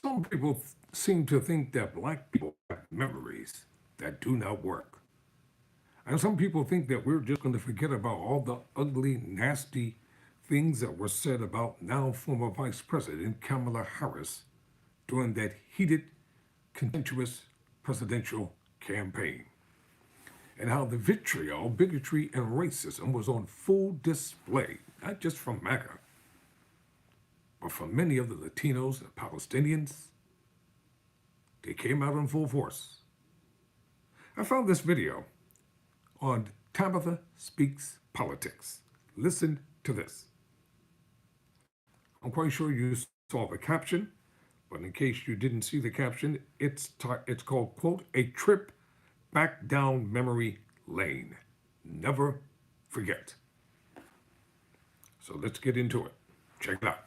Some people seem to think that black people have memories that do not work. And some people think that we're just going to forget about all the ugly, nasty things that were said about now former Vice President Kamala Harris during that heated, contentious presidential campaign. And how the vitriol, bigotry, and racism was on full display, not just from MAGA, but from many of the Latinos and Palestinians. They came out in full force. I found this video on Tabitha Speaks Politics. Listen to this. I'm quite sure you saw the caption, but in case you didn't see the caption, it's called, quote, a trip back down memory lane. Never forget. So let's get into it. Check it out.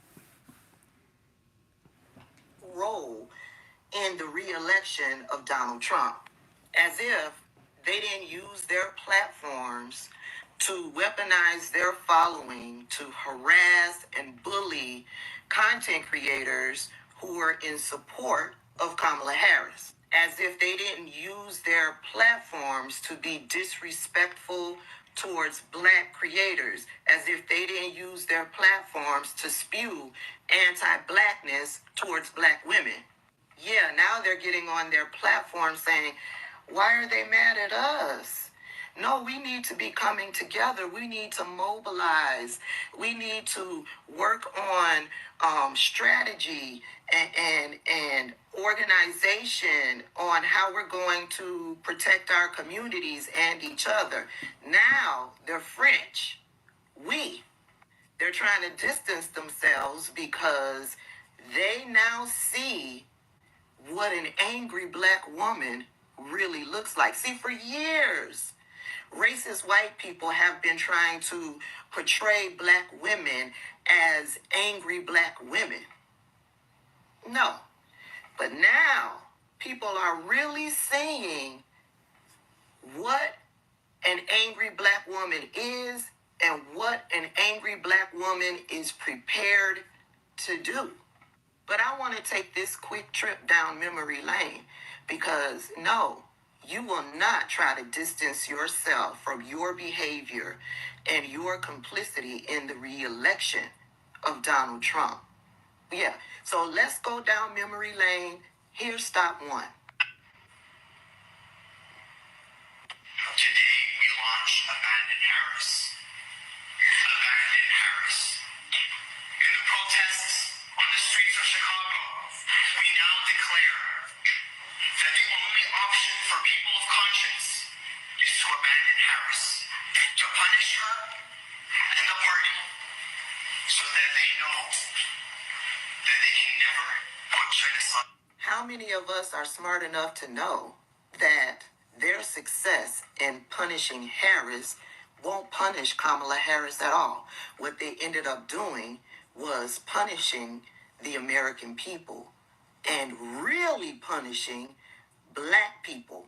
Role in the re-election of Donald Trump, as if they didn't use their platforms to weaponize their following to harass and bully content creators who are in support of Kamala Harris. As if they didn't use their platforms to be disrespectful towards black creators, as if they didn't use their platforms to spew anti-blackness towards black women. Yeah, now they're getting on their platform saying, why are they mad at us? No, we need to be coming together. We need to mobilize. We need to work on strategy and organization on how we're going to protect our communities and each other. Now they're French. They're trying to distance themselves because they now see what an angry black woman really looks like. See, for years, racist white people have been trying to portray black women as angry black women. No. But now, people are really seeing what an angry black woman is and what an angry black woman is prepared to do. But I want to take this quick trip down memory lane because no, you will not try to distance yourself from your behavior and your complicity in the re-election of Donald Trump. Yeah, so let's go down memory lane. Here's stop one. Today we launch Abandon Harris. Abandon Harris. In the protests on the streets of Chicago, we now declare that the only option for people of conscience is to abandon Harris, to punish her and the party so that they know that they can never put genocide. How many of us are smart enough to know that their success in punishing Harris won't punish Kamala Harris at all? What they ended up doing was punishing the American people and really punishing black people,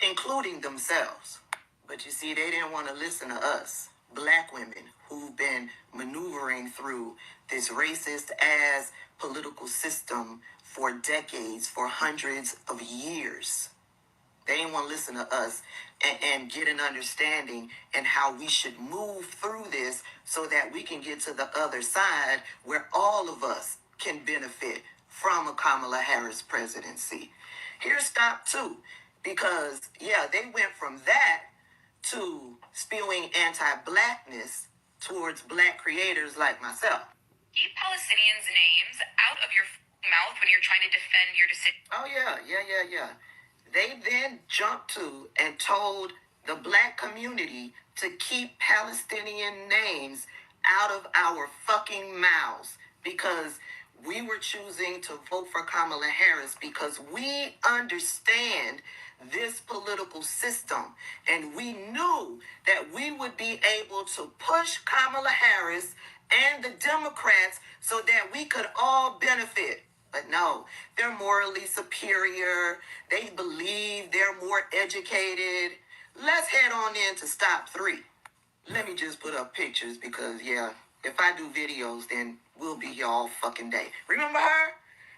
including themselves. But you see, they didn't want to listen to us, black women who've been maneuvering through this racist ass political system for decades, for hundreds of years. They didn't want to listen to us and get an understanding and how we should move through this so that we can get to the other side where all of us can benefit from a Kamala Harris presidency. Here's stop two, because yeah, they went from that to spewing anti-blackness towards black creators like myself. Keep Palestinians' names out of your mouth when you're trying to defend your decision. Oh yeah. They then jumped to and told the black community to keep Palestinian names out of our fucking mouths because we were choosing to vote for Kamala Harris because we understand this political system and we knew that we would be able to push Kamala Harris and the Democrats so that we could all benefit. But no, they're morally superior. They believe they're more educated. Let's head on into stop three. Let me just put up pictures because, yeah, if I do videos, then we'll be here all fucking day. Remember her?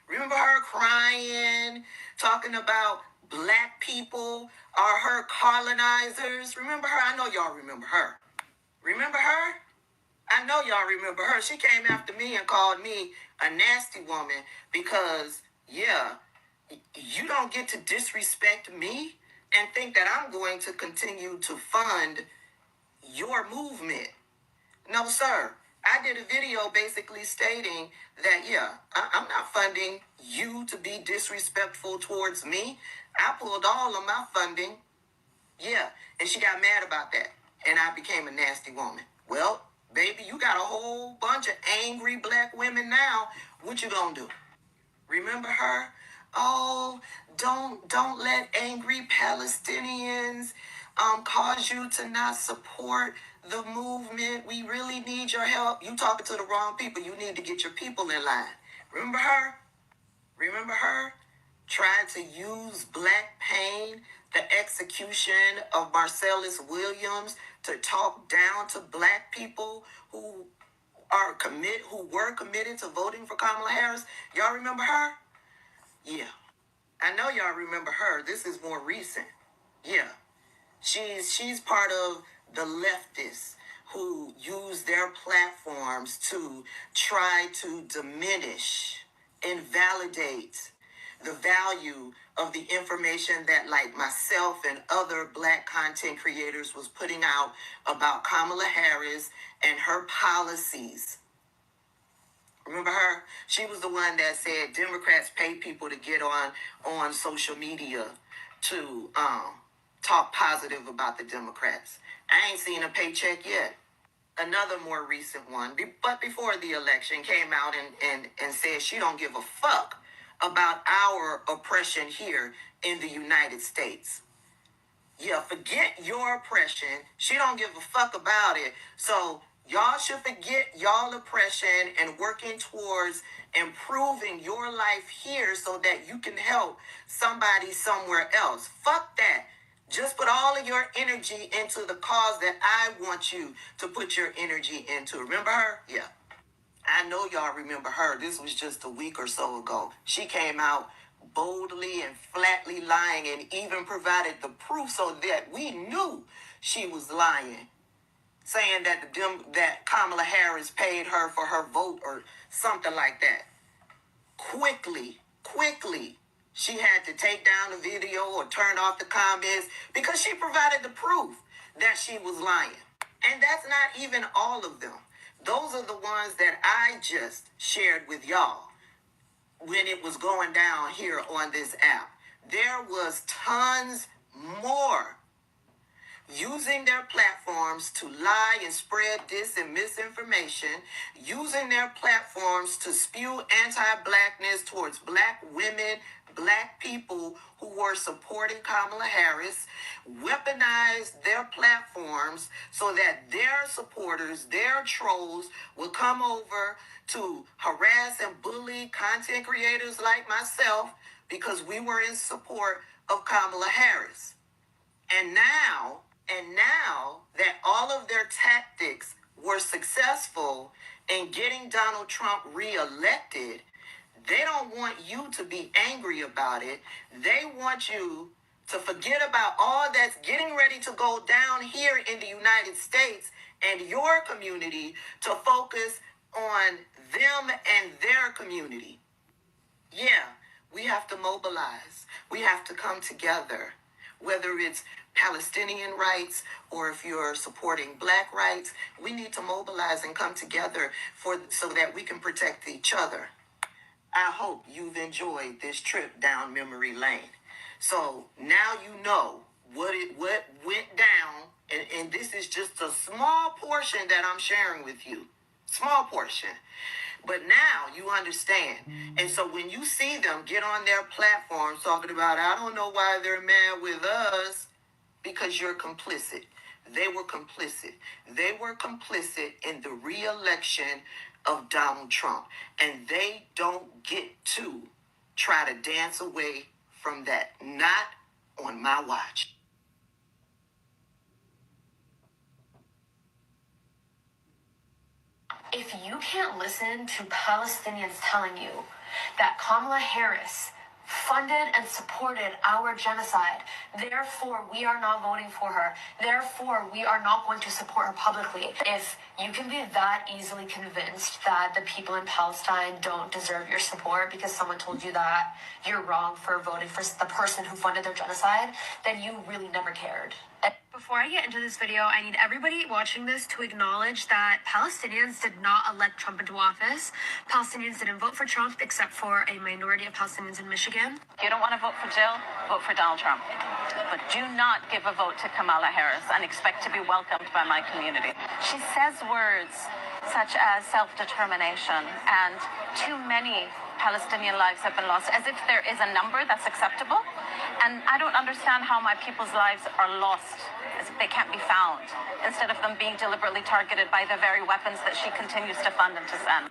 Remember her crying, talking about black people are her colonizers? Remember her? I know y'all remember her. Remember her? I know y'all remember her. She came after me and called me a nasty woman because, yeah, you don't get to disrespect me and think that I'm going to continue to fund your movement. No, sir. I did a video basically stating that, yeah, I'm not funding you to be disrespectful towards me. I pulled all of my funding. Yeah. And she got mad about that. And I became a nasty woman. Well, baby, you got a whole bunch of angry black women now. What you gonna do? Remember her? Oh, don't let angry Palestinians cause you to not support the movement. We really need your help. You talking to the wrong people. You need to get your people in line. Remember her? Remember her? Tried to use black pain, the execution of Marcellus Williams, to talk down to black people who who were committed to voting for Kamala Harris. Y'all remember her? Yeah. I know y'all remember her. This is more recent. Yeah. She's part of the leftists who use their platforms to try to diminish, invalidate the value of the information that like myself and other black content creators was putting out about Kamala Harris and her policies. Remember her? She was the one that said Democrats pay people to get on social media to talk positive about the Democrats. I ain't seen a paycheck yet. Another more recent one, but before the election, came out and said she don't give a fuck about our oppression here in the United States. Yeah, forget your oppression. She don't give a fuck about it. So y'all should forget y'all oppression and working towards improving your life here so that you can help somebody somewhere else. Fuck that. Just put all of your energy into the cause that I want you to put your energy into. Remember her? Yeah. I know y'all remember her. This was just a week or so ago. She came out boldly and flatly lying and even provided the proof so that we knew she was lying, saying that that Kamala Harris paid her for her vote or something like that. Quickly, she had to take down the video or turn off the comments because she provided the proof that she was lying. And that's not even all of them. Those are the ones that I just shared with y'all when it was going down here on this app. There was tons more using their platforms to lie and spread dis and misinformation, using their platforms to spew anti-blackness towards black women, black people who were supporting Kamala Harris, weaponized their platforms so that their supporters, their trolls, would come over to harass and bully content creators like myself because we were in support of Kamala Harris. And now that all of their tactics were successful in getting Donald Trump reelected, they don't want you to be angry about it. They want you to forget about all that's getting ready to go down here in the United States and your community to focus on them and their community. Yeah, we have to mobilize. We have to come together, whether it's Palestinian rights or if you're supporting black rights. We need to mobilize and come together so that we can protect each other. I hope you've enjoyed this trip down memory lane. So now you know what went down, and this is just a small portion that I'm sharing with you. Small portion. But now you understand. And so when you see them get on their platforms talking about, I don't know why they're mad with us, because you're complicit. They were complicit. They were complicit in the re-election of Donald Trump. And they don't get to try to dance away from that. Not on my watch. If you can't listen to Palestinians telling you that Kamala Harris funded and supported our genocide. Therefore, we are not voting for her. Therefore, we are not going to support her publicly. If you can be that easily convinced that the people in Palestine don't deserve your support because someone told you that you're wrong for voting for the person who funded their genocide, then you really never cared. Before I get into this video, I need everybody watching this to acknowledge that Palestinians did not elect Trump into office. Palestinians didn't vote for Trump except for a minority of Palestinians in Michigan. If you don't want to vote for Jill, vote for Donald Trump. But do not give a vote to Kamala Harris and expect to be welcomed by my community. She says words such as self-determination, and too many Palestinian lives have been lost, as if there is a number that's acceptable. And I don't understand how my people's lives are lost, as if they can't be found, instead of them being deliberately targeted by the very weapons that she continues to fund and to send.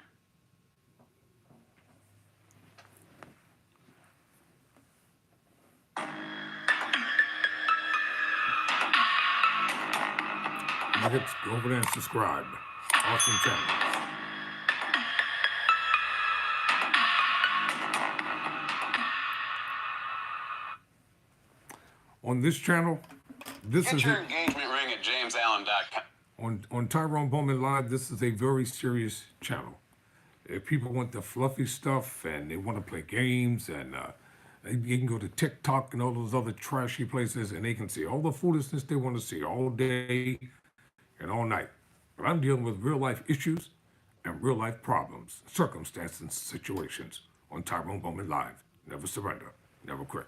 Nuggets, go over there and subscribe. Awesome channel. On this channel, this Get is your it. engagement ring at jamesallen.com. On Tyrone Bowman Live, this is a very serious channel. If people want the fluffy stuff and they want to play games and you can go to TikTok and all those other trashy places and they can see all the foolishness they want to see all day and all night. But I'm dealing with real life issues and real life problems, circumstances, and situations on Tyrone Bowman Live. Never surrender, never quit.